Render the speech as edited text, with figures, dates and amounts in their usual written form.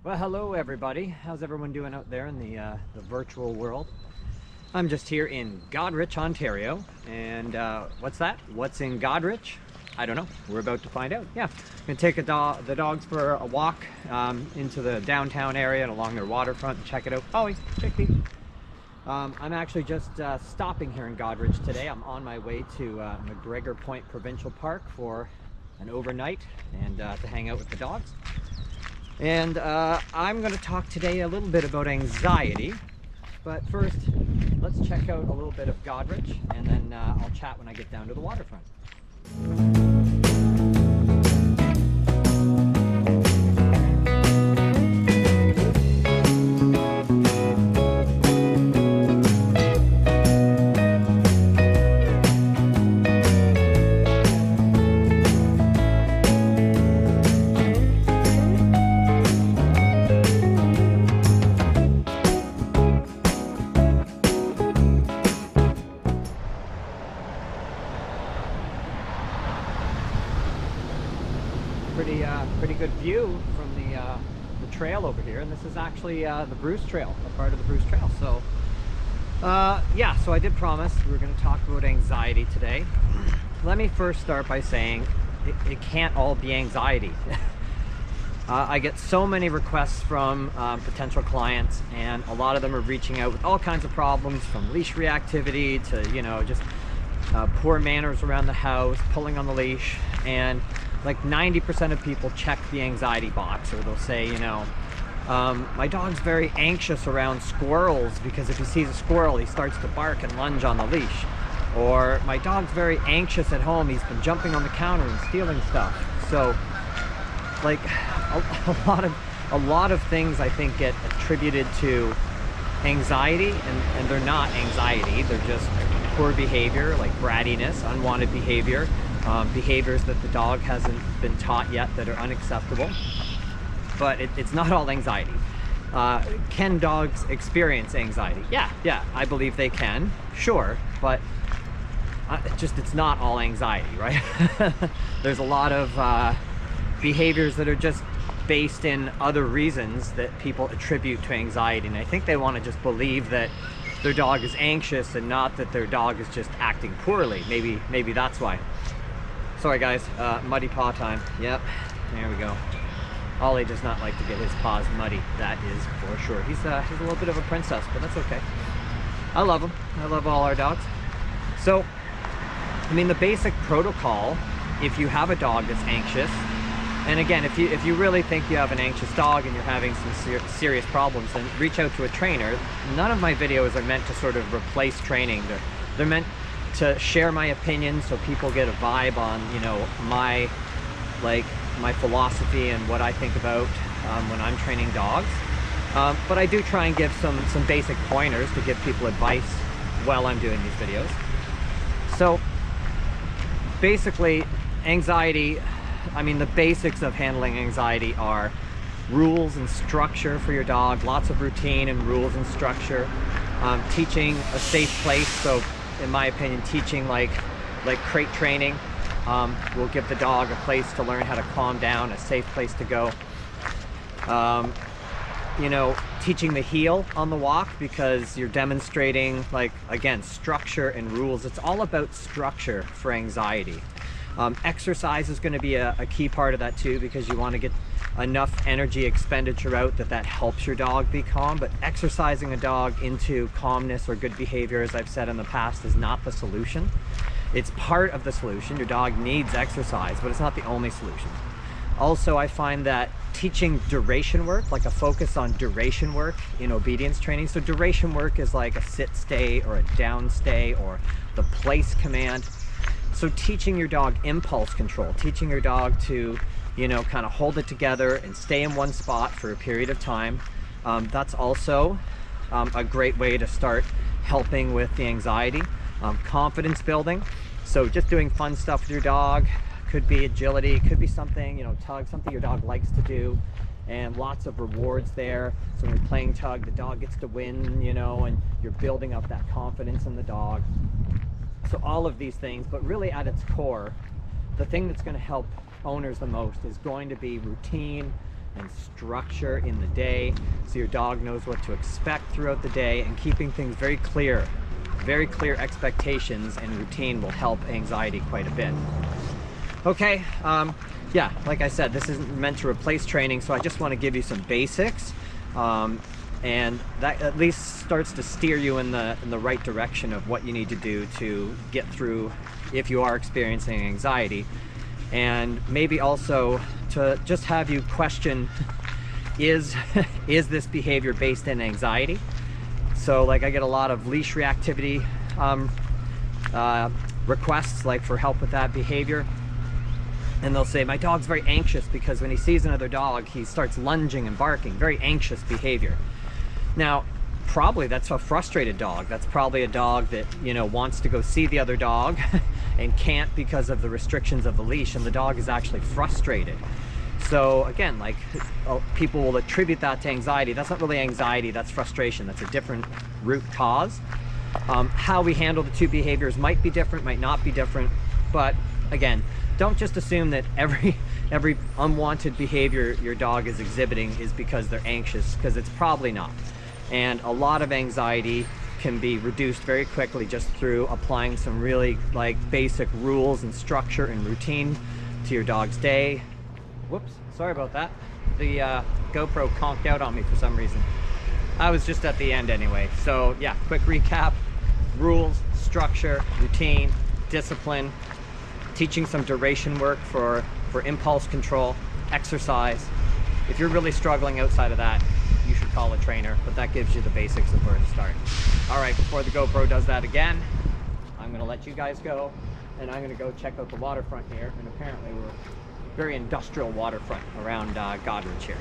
Well, hello everybody. How's everyone doing out there in the virtual world? I'm just here in Godrej, Ontario, and what's that? What's in Godrej? I don't know. We're about to find out. Yeah, I'm gonna take the dogs for a walk into the downtown area and along their waterfront and check it out. Oh, Chickpea. I'm actually just stopping here in Godrej today. I'm on my way to McGregor Point Provincial Park for an overnight and to hang out with the dogs. And I'm going to talk today a little bit about anxiety, but first let's check out a little bit of Godrej, and then I'll chat when I get down to the waterfront. Pretty good view from the trail over here, and this is actually the Bruce Trail, a part of the Bruce Trail. So yeah, so I did promise we were going to talk about anxiety today. Let me first start by saying it can't all be anxiety. I get so many requests from potential clients, and a lot of them are reaching out with all kinds of problems, from leash reactivity to, you know, just poor manners around the house, pulling on the leash. And like 90% of people check the anxiety box, or they'll say, you know, my dog's very anxious around squirrels because if he sees a squirrel, he starts to bark and lunge on the leash. Or my dog's very anxious at home, he's been jumping on the counter and stealing stuff. So like a lot of things I think get attributed to anxiety, and they're not anxiety, they're just poor behavior, like brattiness, unwanted behavior. Behaviors that the dog hasn't been taught yet that are unacceptable. But it's not all anxiety. Can dogs experience anxiety? Yeah, I believe they can, sure, but it's not all anxiety, right? There's a lot of behaviors that are just based in other reasons that people attribute to anxiety, and I think they want to just believe that their dog is anxious and not that their dog is just acting poorly. Maybe that's why. Sorry guys, muddy paw time. Yep, there we go. Ollie does not like to get his paws muddy, that is for sure. He's a little bit of a princess, but that's okay. I love him. I love all our dogs. So, I mean, the basic protocol, if you have a dog that's anxious, and again, if you really think you have an anxious dog and you're having some serious problems, then reach out to a trainer. None of my videos are meant to sort of replace training. They're meant to share my opinion so people get a vibe on, you know, my philosophy and what I think about when I'm training dogs. But I do try and give some basic pointers to give people advice while I'm doing these videos. So basically, anxiety, I mean, the basics of handling anxiety are rules and structure for your dog, lots of routine and rules and structure, teaching a safe place. So in my opinion, teaching like crate training will give the dog a place to learn how to calm down, a safe place to go. You know, teaching the heel on the walk, because you're demonstrating, like, again, structure and rules. It's all about structure for anxiety. Exercise is going to be a key part of that too, because you want to get enough energy expenditure out that helps your dog be calm. But exercising a dog into calmness or good behavior, as I've said in the past, is not the solution. It's part of the solution. Your dog needs exercise, but it's not the only solution. Also, I find that teaching duration work, like a focus on duration work in obedience training. So duration work is like a sit stay or a down stay or the place command. So teaching your dog impulse control, teaching your dog to, you know, kind of hold it together and stay in one spot for a period of time. That's also a great way to start helping with the anxiety. Confidence building. So just doing fun stuff with your dog. Could be agility, could be something, you know, tug, something your dog likes to do, and lots of rewards there. So when you're playing tug, the dog gets to win, you know, and you're building up that confidence in the dog. So all of these things, but really at its core, the thing that's going to help owners the most is going to be routine, and structure in the day so your dog knows what to expect throughout the day, and keeping things very clear expectations and routine will help anxiety quite a bit. Okay, yeah, like I said, this isn't meant to replace training, so I just want to give you some basics, and that at least starts to steer you in the right direction of what you need to do to get through if you are experiencing anxiety, and maybe also to just have you question, is this behavior based in anxiety? So like I get a lot of leash reactivity requests, like for help with that behavior. And they'll say, my dog's very anxious because when he sees another dog, he starts lunging and barking, very anxious behavior. Now, probably that's a frustrated dog. That's probably a dog that, you know, wants to go see the other dog and can't because of the restrictions of the leash, and the dog is actually frustrated. So again, like, people will attribute that to anxiety. That's not really anxiety, that's frustration. That's a different root cause. How we handle the two behaviors might be different, might not be different, but again, don't just assume that every unwanted behavior your dog is exhibiting is because they're anxious, because it's probably not. And a lot of anxiety can be reduced very quickly just through applying some really like basic rules and structure and routine to your dog's day. Whoops, sorry about that. The GoPro conked out on me for some reason. I was just at the end anyway. So yeah, quick recap: rules, structure, routine, discipline, teaching some duration work for impulse control, exercise. If you're really struggling outside of that, you should call a trainer, but that gives you the basics of where to start. All right, before the GoPro does that again, I'm gonna let you guys go, and I'm gonna go check out the waterfront here, and apparently we're very industrial waterfront around Godrej here.